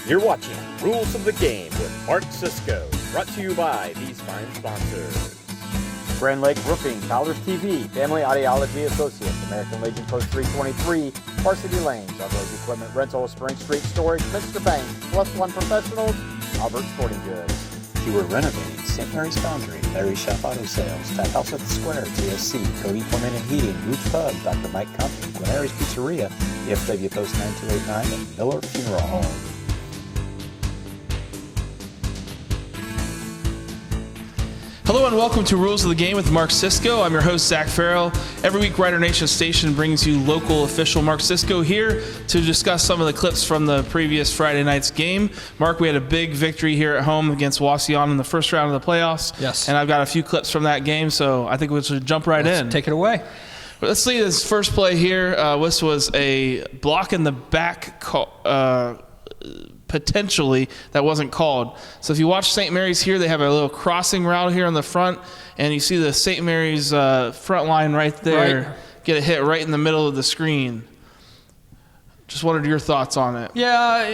You're watching Rules of the Game with Mark Sisko, brought to you by these fine sponsors. Grand Lake Roofing, Fowler's TV, Family Audiology Associates, American Legion Post 323, Varsity Lanes, Outdoors Equipment Rental, Spring Street Storage, Mr. Bank, Plus One Professionals, Albert Sporting Goods. You were renovating St. Mary's Foundry, Larry Shop Auto Sales, Tap House at the Square, TSC, Cody Plumbing and Heating, Roots Pub, Dr. Mike Company, Guaneri's Pizzeria, EFW Post 9289, and Miller Funeral Home. Hello and welcome to Rules of the Game with Mark Sisko. I'm your host, Zach Farrell. Every week, Rider Nation Station brings you local official Mark Sisko here to discuss some of the clips from the previous Friday night's game. Mark, we had a big victory here at home against Wauseon in the first round of the playoffs. Yes. And I've got a few clips from that game, so I think we should jump right in. Take it away. Let's see this first play here. This was a block in the back call. Potentially that wasn't called. So if you watch St. Mary's here, they have a little crossing route here on the front, and you see the St. Mary's front line right there get a hit right in the middle of the screen. Just wondered your thoughts on it. Yeah,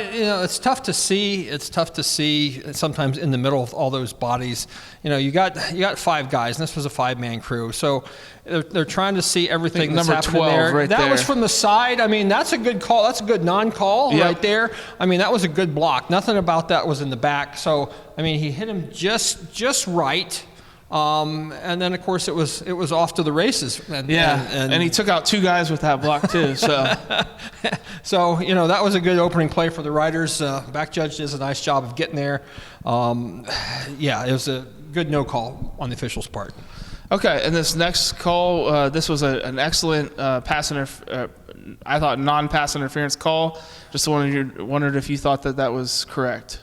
it's tough to see. It's tough to see sometimes in the middle of all those bodies. You got five guys, and this was a five-man crew. So they're trying to see everything that's number happening 12 there. right that there. was from the side. I mean, that's a good call. That's a good non-call right there. I mean, that was a good block. Nothing about that was in the back. So, I mean, he hit him just right. And then, of course, it was off to the races. And he took out two guys with that block, too. So, so that was a good opening play for the Riders. Back judge does a nice job of getting there. It was a good no call on the official's part. Okay, and this next call, this was an excellent I thought non-pass interference call. Just wondered if you thought that was correct.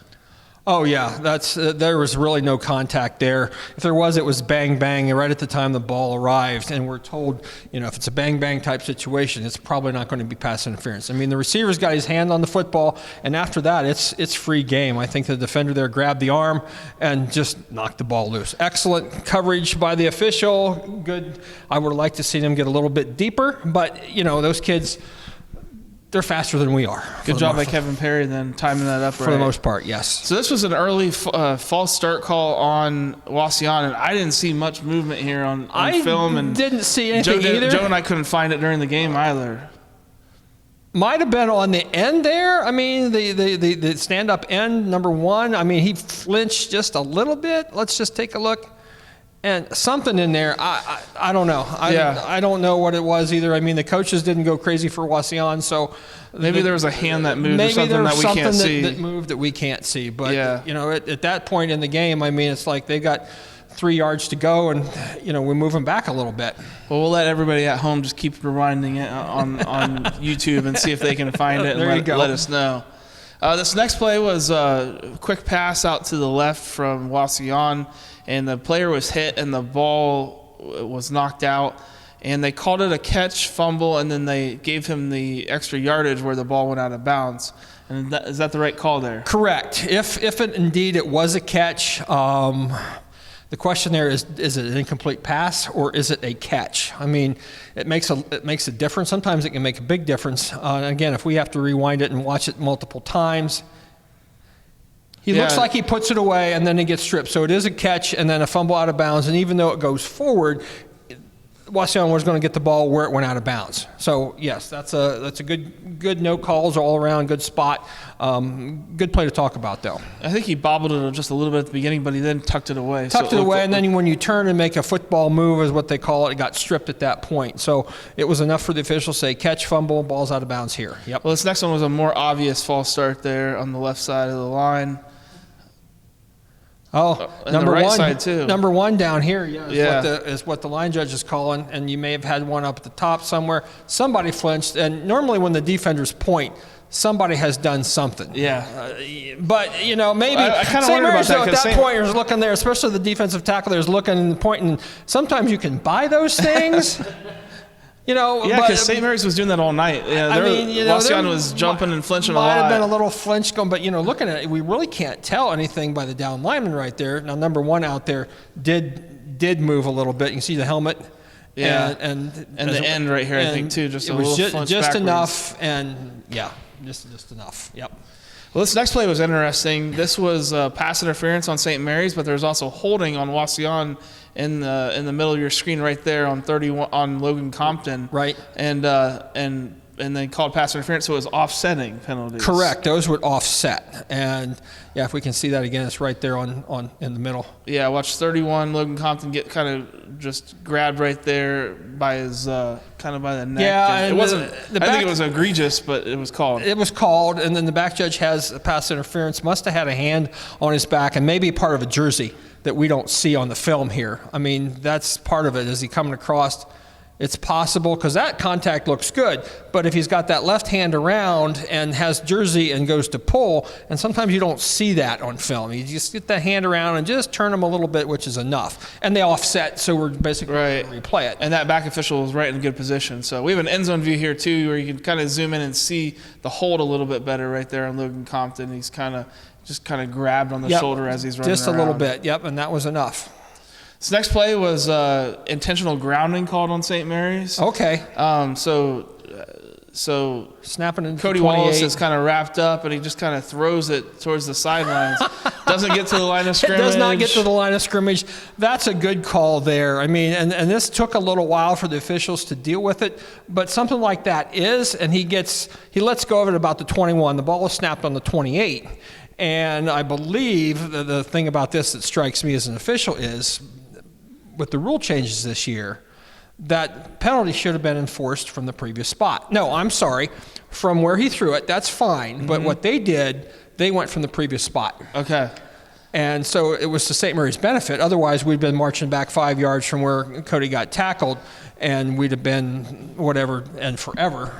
Oh yeah, there was really no contact there. If there was, it was bang bang right at the time the ball arrived, and we're told, if it's a bang bang type situation, it's probably not going to be pass interference. I mean, the receiver's got his hand on the football, and after that, it's free game. I think the defender there grabbed the arm and just knocked the ball loose. Excellent coverage by the official. Good. I would like to see them get a little bit deeper, but those kids, they're faster than we are. Good job by Kevin Perry then timing that up for the most part, yes. So this was an early false start call on Wauseon, and I didn't see much movement here on film. And didn't see anything either. Joe and I couldn't find it during the game either. Might have been on the end there. I mean, the stand-up end, number one. I mean, he flinched just a little bit. Let's just take a look. And something in there, I don't know. I don't know what it was either. I mean, the coaches didn't go crazy for Wauseon, so maybe there was a hand that moved or something that we can't see. That moved that we can't see. But at that point in the game, I mean, it's like they got 3 yards to go, and we move them back a little bit. Well, we'll let everybody at home just keep rewinding it on YouTube and see if they can find it and let us know. This next play was a quick pass out to the left from Wauseon, and the player was hit and the ball was knocked out, and they called it a catch, fumble, and then they gave him the extra yardage where the ball went out of bounds. And is that the right call there? Correct. If indeed it was a catch, the question there is it an incomplete pass or is it a catch? I mean, it makes a difference. Sometimes it can make a big difference. Again, if we have to rewind it and watch it multiple times, he looks like he puts it away and then he gets stripped. So it is a catch and then a fumble out of bounds. And even though it goes forward, Wauseon was going to get the ball where it went out of bounds. So yes, that's a good no calls all around, good spot. Good play to talk about though. I think he bobbled it just a little bit at the beginning, but he then tucked it away. And then when you turn and make a football move, is what they call it, it got stripped at that point. So it was enough for the official to say catch, fumble, ball's out of bounds here. Yep. Well, this next one was a more obvious false start there on the left side of the line. Oh, number right side too. Number one down here is what the line judge is calling, and you may have had one up at the top somewhere. Somebody flinched, and normally when the defenders point, somebody has done something. Yeah. But, maybe I kind of wonder about that. At that point, you're looking there, especially the defensive tackle there's looking and pointing. Sometimes you can buy those things. Because St. Mary's was doing that all night. Wauseon was jumping and flinching a lot. Might have been a little flinch going, but looking at it, we really can't tell anything by the down lineman right there. Now, number one out there did move a little bit. You can see the helmet. Yeah, and the end right here, I think too, just a little flinch just backwards. enough, and just enough. Yep. Well, this next play was interesting. This was pass interference on St. Mary's, but there was also holding on Wauseon in the middle of your screen right there on 31 on Logan Compton. Right. And they called pass interference, so it was offsetting penalties. Correct. Those would offset. And yeah, if we can see that again, it's right there on in the middle. Yeah, watch 31 Logan Compton get kind of just grabbed right there by his kind of by the neck. Yeah, and it wasn't. I think it was egregious, but it was called. It was called, and then the back judge has a pass interference. Must have had a hand on his back, and maybe part of a jersey that we don't see on the film here. I mean, that's part of it. Is he coming across? It's possible, because that contact looks good, but if he's got that left hand around and has jersey and goes to pull, and sometimes you don't see that on film. You just get the hand around and just turn them a little bit, which is enough. And they offset, so we're basically going to replay it. And that back official was right in a good position. So we have an end zone view here too, where you can kind of zoom in and see the hold a little bit better right there on Logan Compton. He's kind of grabbed on the shoulder as he's running just a around. little bit, yep, and that was enough. This next play was intentional grounding called on St. Mary's. Okay. So snapping into Cody 28. Wallace is kind of wrapped up, and he just kind of throws it towards the sidelines. Doesn't get to the line of scrimmage. It does not get to the line of scrimmage. That's a good call there. I mean, and this took a little while for the officials to deal with it, but something like that is, and he lets go of it about the 21. The ball is snapped on the 28. And I believe the thing about this that strikes me as an official is, with the rule changes this year, that penalty should have been enforced from the previous spot. No, I'm sorry, from where he threw it, that's fine. Mm-hmm. But what they did, they went from the previous spot. Okay. And so it was to St. Mary's benefit. Otherwise, we'd been marching back 5 yards from where Cody got tackled, and we'd have been whatever and forever.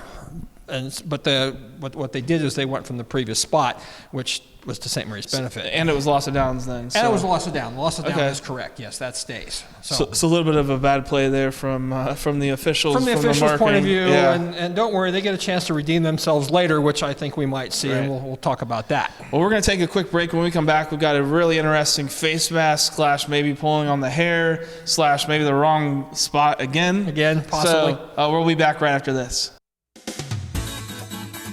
But what they did is they went from the previous spot, which was to St. Mary's benefit. And it was loss of downs then. So. And it was loss of down. Loss of down is correct. Yes, that stays. So a little bit of a bad play there from the officials. From the officials' point of view, yeah. and don't worry, they get a chance to redeem themselves later, which I think we might see, and we'll talk about that. Well, we're going to take a quick break. When we come back, we've got a really interesting face mask / maybe pulling on the hair / maybe the wrong spot again. Again, possibly. So we'll be back right after this.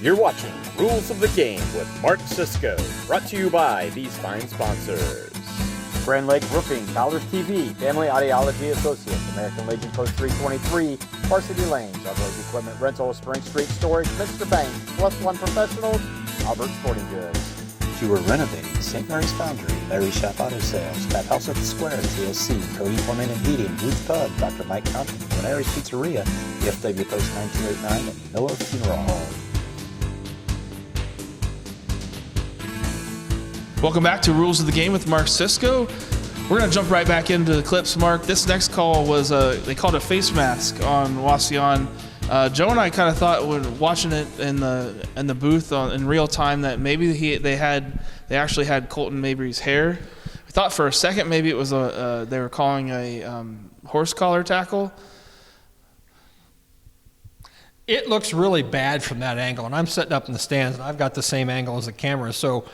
You're watching Rules of the Game with Mark Cisco, brought to you by these fine sponsors. Grand Lake Roofing, Fowler's TV, Family Audiology Associates, American Legion Post 323, Varsity Lanes, Outdoors Equipment Rental, Spring Street Storage, Mr. Bank, Plus One Professionals, Albert Sporting Goods. You were renovating St. Mary's Foundry, Larry Shop Auto Sales, Tap House at the Square, TSC, Cody Plumbing and Heating, Roots Pub, Dr. Mike Compton, Gwinnett Pizzeria, VFW Post 9289, and Miller Funeral Home. Welcome back to Rules of the Game with Mark Cisco. We're going to jump right back into the clips, Mark. This next call was they called a face mask on Wauseon. Joe and I kind of thought when watching it in the booth in real time that maybe they actually had Colton Mabry's hair. We thought for a second maybe it was they were calling a horse collar tackle. It looks really bad from that angle, and I'm sitting up in the stands, and I've got the same angle as the camera, so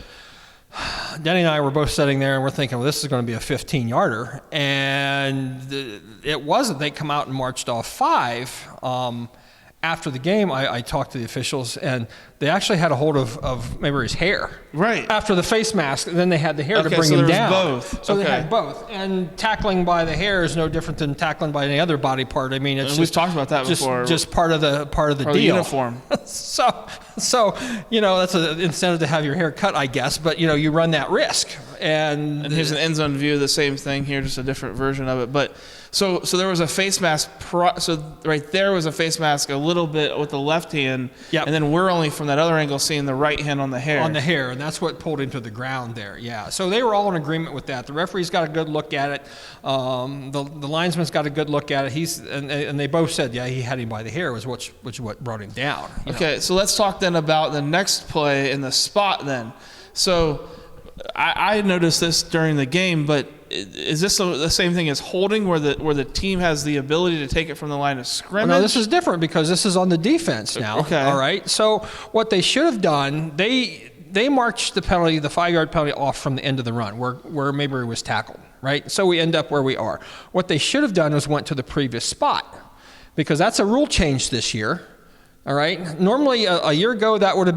Denny and I were both sitting there, and we're thinking, well, this is going to be a 15-yarder, and it wasn't. They come out and marched off 5. After the game, I talked to the officials, and they actually had a hold of Mabry's hair. Right. After the face mask, and then they had the hair to bring him down. Both. So they had both. And tackling by the hair is no different than tackling by any other body part. I mean, it's we've talked about that before. Just part of the deal. The uniform. So that's an incentive to have your hair cut, I guess. But you run that risk. And here's an end zone view of the same thing here, just a different version of it. But so there was a face mask. So right there was a face mask a little bit with the left hand. Yep. And then we're only from that other angle seeing the right hand on the hair. On the hair, and that's what pulled him to the ground there. Yeah. So they were all in agreement with that. The referee's got a good look at it. The linesman's got a good look at it. And they both said, yeah, he had him by the hair, was what brought him down. Okay. So let's talk then about the next play in the spot then. So I noticed this during the game, but is this the same thing as holding, where the team has the ability to take it from the line of scrimmage? Well, no, this is different because this is on the defense now. Okay. All right. So what they should have done, they marched the 5-yard penalty off from the end of the run where Mabry was tackled. Right. So we end up where we are. What they should have done was went to the previous spot, because that's a rule change this year. All right. Normally, a year ago, that would have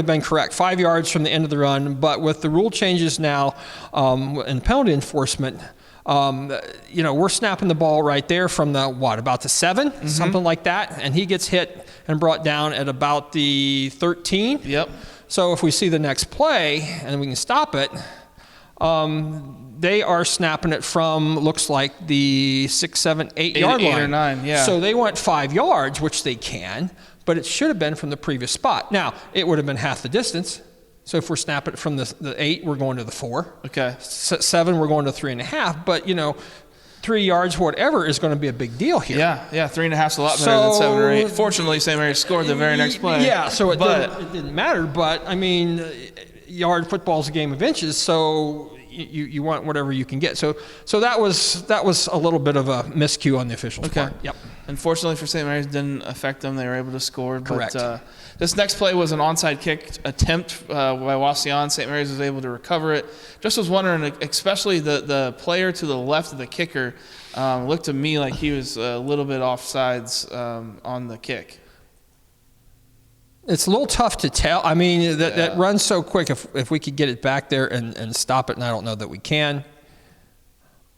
been correct, 5 yards from the end of the run. But with the rule changes now and penalty enforcement, we're snapping the ball right there from about the 7, something like that, and he gets hit and brought down at about the 13. Yep. So if we see the next play and we can stop it, they are snapping it from, looks like the 6, 7, 8 yard line. 8 or 9, yeah. So they went 5 yards, which they can, but it should have been from the previous spot. Now, it would have been half the distance. So if we're snapping it from the 8, we're going to the 4. Okay. 7, we're going to 3.5. But, 3 yards, whatever, is going to be a big deal here. Yeah, 3.5 is a lot better than 7 or 8. Fortunately, St. Mary's scored the very next play. Yeah, so it didn't matter. But, yard football is a game of inches, so you want whatever you can get. So that was a little bit of a miscue on the officials' part. Yep. Unfortunately for St. Mary's, didn't affect them. They were able to score. Correct. But this next play was an onside kick attempt by Wauseon. St. Mary's was able to recover it. Just was wondering, especially the player to the left of the kicker looked to me like he was a little bit offsides on the kick. It's a little tough to tell. That runs so quick. If we could get it back there and stop it, and I don't know that we can.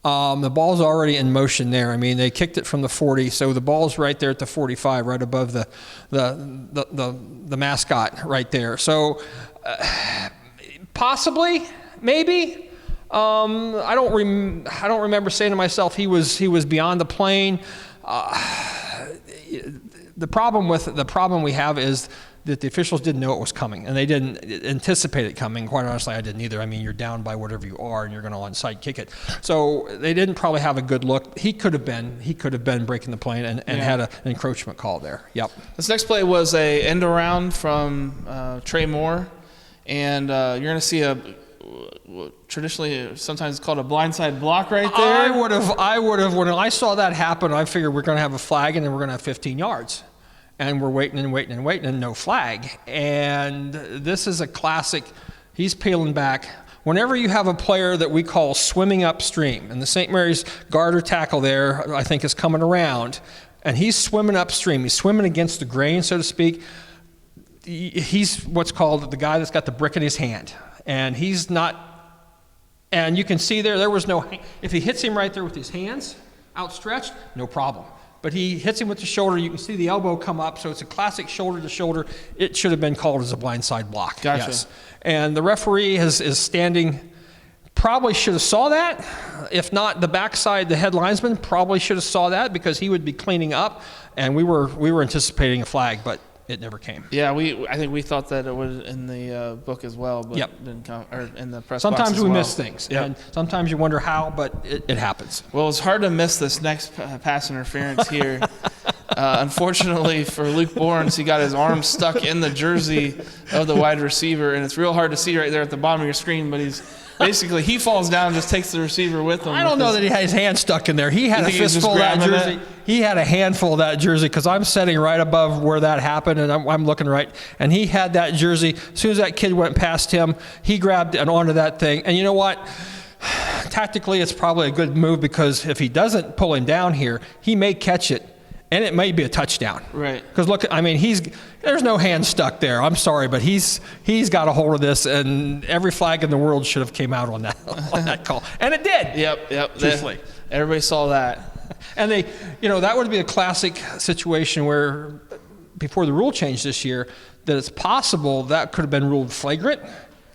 The ball's already in motion there. They kicked it from the 40, so the ball's right there at the 45, right above the mascot right there. So possibly, maybe. I don't remember saying to myself he was beyond the plane. The problem we have is that the officials didn't know it was coming, and they didn't anticipate it coming. Quite honestly, I didn't either. You're down by whatever you are, and you're going to onside kick it. So they didn't probably have a good look. He could have been breaking the plane and had an encroachment call there. Yep. This next play was a end around from Trey Moore, and you're going to see a traditionally sometimes it's called a blindside block right there. I would have when I saw that happen, I figured we're going to have a flag and then we're going to have 15 yards. And we're waiting and no flag. And this is a classic. He's peeling back. Whenever you have a player that we call swimming upstream, and the St. Mary's guard or tackle there, I think, is coming around, and he's swimming upstream. He's swimming against the grain, so to speak. He's what's called the guy that's got the brick in his hand. And he's not, and you can see there was no, if he hits him right there with his hands outstretched, no problem. But he hits him with the shoulder. You can see the elbow come up, so it's a classic shoulder to shoulder. It should have been called as a blindside block. Gotcha. Yes. And the referee is standing, probably should have saw that. If not, the backside, the head linesman probably should have saw that because he would be cleaning up. And we were anticipating a flag, but it never came. Yeah, I think we thought that it was in the book as well, but Yep. it didn't come, or in the press box Sometimes as we well. miss things, Yep. and sometimes you wonder how, but it happens. Well, it's hard to miss this next pass interference here. Unfortunately for Luke Bournes, he got his arm stuck in the jersey of the wide receiver, and it's real hard to see right there at the bottom of your screen, but he falls down and just takes the receiver with him. I don't know that he had his hand stuck in there. He had a fistful of that jersey. He had a handful of that jersey because I'm sitting right above where that happened, and I'm looking right. And he had that jersey. As soon as that kid went past him, he grabbed and onto that thing. And you know what? Tactically, it's probably a good move because if he doesn't pull him down here, he may catch it. And it may be a touchdown. Right. Because look, there's no hand stuck there. I'm sorry, but he's got a hold of this, and every flag in the world should have came out on that call. And it did. Yep. Truthfully. Everybody saw that. And that would be a classic situation where before the rule change this year, that it's possible that could have been ruled flagrant.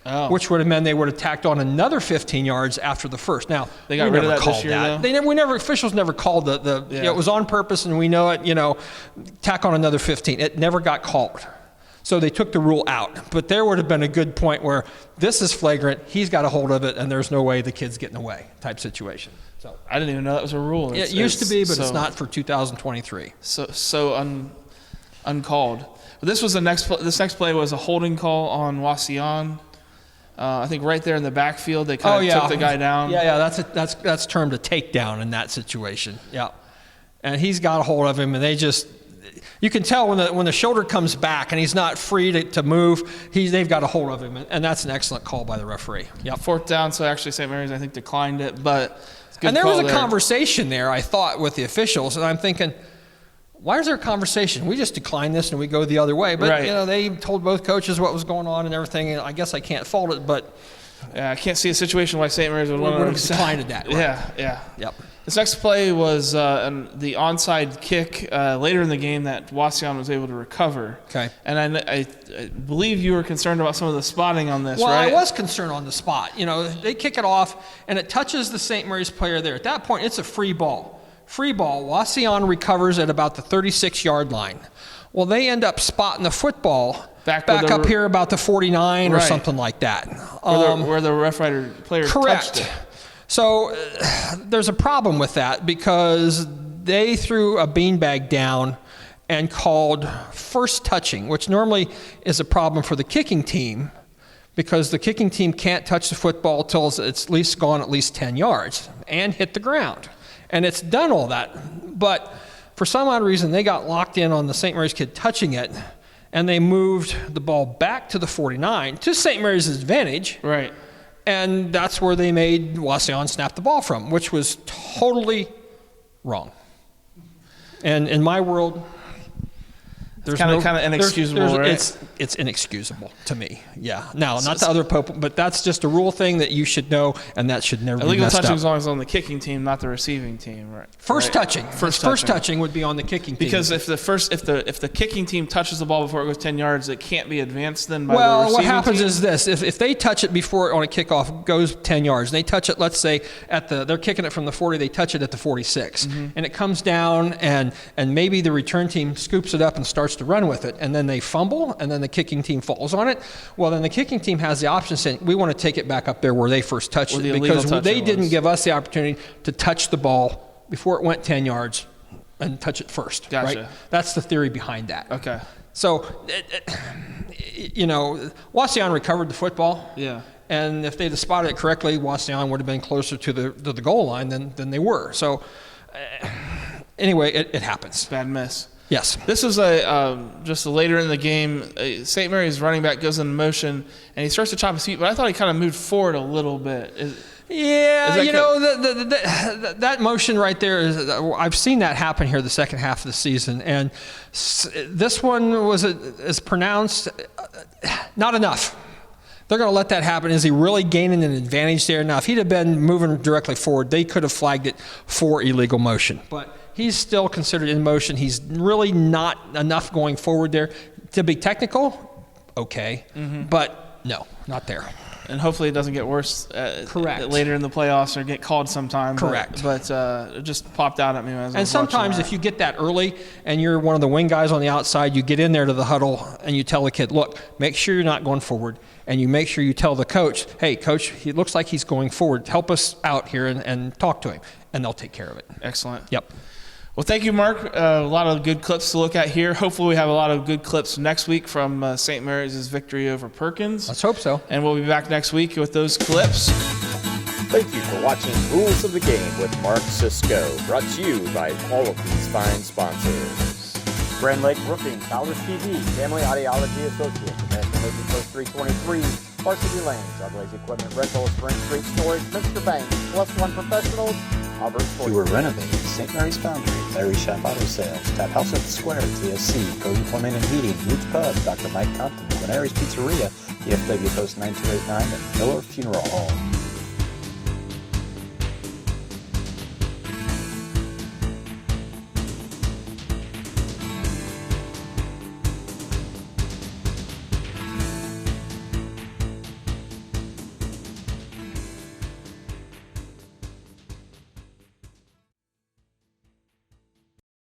Oh. Which would have meant they would have tacked on another 15 yards after the first. Now they got rid of that this year, though? Officials never called it was on purpose, and we know it. Tack on another 15. It never got called, so they took the rule out. But there would have been a good point where this is flagrant. He's got a hold of it, and there's no way the kid's getting away. Type situation. So I didn't even know that was a rule. It used to be, but it's not for 2023. So uncalled. But this next play was a holding call on Wauseon. I think right there in the backfield, they kind of took the guy down. Yeah, that's termed a takedown in that situation. Yeah, and he's got a hold of him, and you can tell when the shoulder comes back and he's not free to move. They've got a hold of him, and that's an excellent call by the referee. Yeah, 4th down. So actually, St. Mary's I think declined it, but it's a good and there call was a conversation there, I thought, with the officials, and I'm thinking, why is there a conversation? We just decline this and we go the other way. But, Right. They told both coaches what was going on and everything, and I guess I can't fault it, but I can't see a situation why St. Mary's would want would to have declined that. Right? Yeah. Yep. This next play was the onside kick later in the game that Wauseon was able to recover. Okay. And I believe you were concerned about some of the spotting on this, Well, right? I was concerned on the spot. They kick it off, and it touches the St. Mary's player there. At that point, it's a free ball. Free ball. Wauseon recovers at about the 36-yard line. Well, they end up spotting the football back up here about the 49 or something like that. Where the Rough Rider player touched it. So there's a problem with that because they threw a beanbag down and called first touching, which normally is a problem for the kicking team because the kicking team can't touch the football till it's at least gone at least 10 yards and hit the ground. And it's done all that. But for some odd reason, they got locked in on the St. Mary's kid touching it, and they moved the ball back to the 49 to St. Mary's advantage. Right. And that's where they made Wauseon snap the ball from, which was totally wrong. And in my world, there's kind of inexcusable, right? It's inexcusable to me. Yeah. Now, not the other people, but that's just a rule thing that you should know, and that should never be illegal messed touching up. as long as on the kicking team, not the receiving team, right? First touching. First touching would be on the kicking team. Because if the kicking team touches the ball before it goes 10 yards, it can't be advanced then by the Well, receiving what happens team? is this: if they touch it before on a kickoff goes 10 yards, and they touch it, let's say they're kicking it from the 40, they touch it at the 46, and it comes down, and maybe the return team scoops it up and starts to run with it, and then they fumble, and then the kicking team falls on it. Well, then the kicking team has the option saying, we want to take it back up there where they first touched it because they didn't give us the opportunity to touch the ball before it went 10 yards and touch it first. Gotcha. Right? That's the theory behind that. Okay. So, Wauseon recovered the football. Yeah. And if they'd have spotted it correctly, Wauseon would have been closer to the goal line than they were. So, anyway, it happens. Bad miss. Yes. This was just later in the game. St. Mary's running back goes in motion, and he starts to chop his feet, but I thought he kind of moved forward a little bit. That motion right there I've seen that happen here the second half of the season, and this one is pronounced not enough. They're going to let that happen. Is he really gaining an advantage there? Now, if he'd have been moving directly forward, they could have flagged it for illegal motion. But he's still considered in motion. He's really not enough going forward there. To be technical, okay. But no, not there. And hopefully it doesn't get worse Correct. later in the playoffs or get called sometime. Correct. But it just popped out at me as I was sometimes if you get that early and you're one of the wing guys on the outside, you get in there to the huddle and you tell the kid, look, make sure you're not going forward. And you make sure you tell the coach, hey, coach, he looks like he's going forward. Help us out here and talk to him. And they'll take care of it. Excellent. Yep. Well, thank you, Mark. A lot of good clips to look at here. Hopefully we have a lot of good clips next week from St. Mary's' victory over Perkins. Let's hope so. And we'll be back next week with those clips. Thank you for watching Rules of the Game with Mark Cisco, brought to you by all of these fine sponsors. Grand Lake Roofing, Fowler's TV, Family Audiology Associates, American Legion Post 323, Varsity Lanes, Ugly's Equipment Rental, Spring Street Storage, Mr. Bank, Plus One Professionals, Auburn If you were renovating, St. Mary's Foundry, Larry Shop Auto Sales, Tap House at the Square, TSC, Cody Plumbing and Heating, Roots Pub, Dr. Mike Compton, Glen Pizzeria, EFW Post 9289, and Miller Funeral Home.